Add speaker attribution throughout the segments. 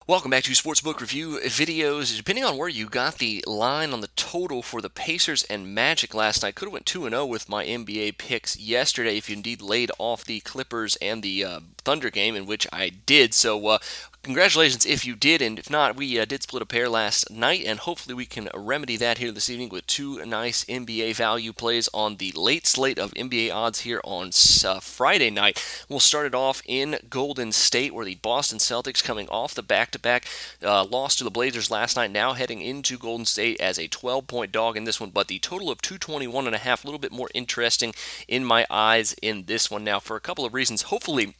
Speaker 1: Welcome back to Sportsbook Review videos. Depending on where you got the line on the total for the Pacers and Magic last night, could have went 2-0 with my NBA picks yesterday if you indeed laid off the Clippers and the Thunder game, in which I did. So congratulations if you did, and if not, we did split a pair last night, and hopefully we can remedy that here this evening with two nice NBA value plays on the late slate of NBA odds here on Friday night. We'll start it off in Golden State, where the Boston Celtics, coming off the back-to-back loss to the Blazers last night, now heading into Golden State as a 12-point dog in this one, but the total of 221.5, a little bit more interesting in my eyes in this one now for a couple of reasons. Hopefully,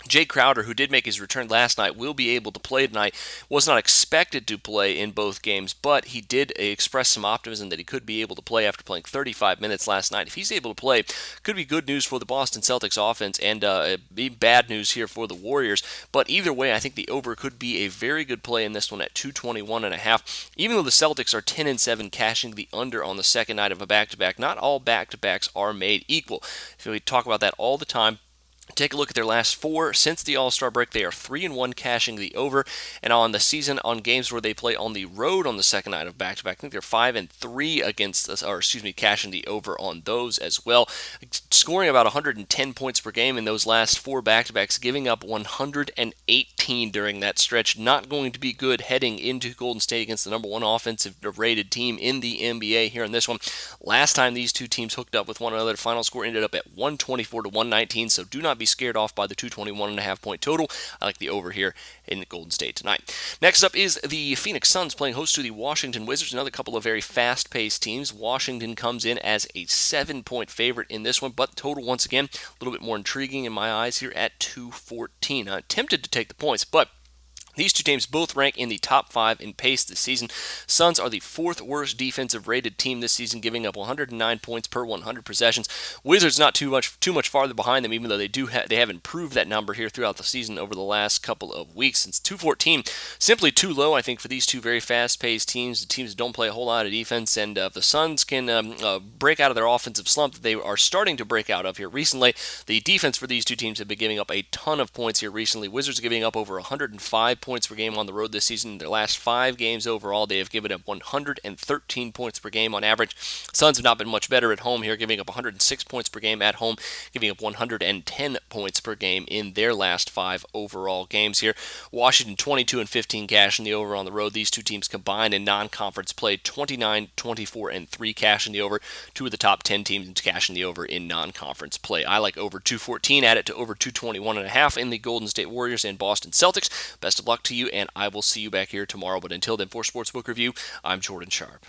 Speaker 1: Jay Crowder, who did make his return last night, will be able to play tonight. Was not expected to play in both games, but he did express some optimism that he could be able to play after playing 35 minutes last night. If he's able to play, could be good news for the Boston Celtics offense and be bad news here for the Warriors. But either way, I think the over could be a very good play in this one at 221.5. Even though the Celtics are 10-7, cashing the under on the second night of a back-to-back, not all back-to-backs are made equal. So we talk about that all the time. Take a look at their last four since the All-Star break. They are 3-1 cashing the over, and on the season, on games where they play on the road on the second night of back-to-back, I think they're 5-3 against us, or cashing the over on those as well. Scoring about 110 points per game in those last four back-to-backs, giving up 118 during that stretch. Not going to be good heading into Golden State against the number one offensive rated team in the NBA here in this one. Last time these two teams hooked up with one another, the final score ended up at 124-119, so do not be scared off by the 221.5 point total. I like the over here in Golden State tonight. Next up is the Phoenix Suns playing host to the Washington Wizards. Another couple of very fast-paced teams. Washington comes in as a 7-point favorite in this one, but the total, once again, a little bit more intriguing in my eyes here at 214. I'm tempted to take the points, but these two teams both rank in the top 5 in pace this season. Suns are the fourth worst defensive rated team this season, giving up 109 points per 100 possessions. Wizards not too much farther behind them, even though they have improved that number here throughout the season over the last couple of weeks. Since 214, simply too low, I think, for these two very fast-paced teams. The teams that don't play a whole lot of defense, and if the Suns can break out of their offensive slump that they are starting to break out of here recently, the defense for these two teams have been giving up a ton of points here recently. Wizards are giving up over 105 points per game on the road this season. In their last 5 games overall, they have given up 113 points per game on average. Suns have not been much better at home here, giving up 106 points per game at home, giving up 110 points per game in their last 5 overall games here. Washington 22-15 cashing the over on the road. These two teams combined in non-conference play 29-24-3 cashing the over. Two of the top 10 teams cashing the over in non-conference play. I like over 214, add it to over 221.5 in the Golden State Warriors and Boston Celtics. Best of luck to you, and I will see you back here tomorrow. But until then, for Sportsbook Review, I'm Jordan Sharp.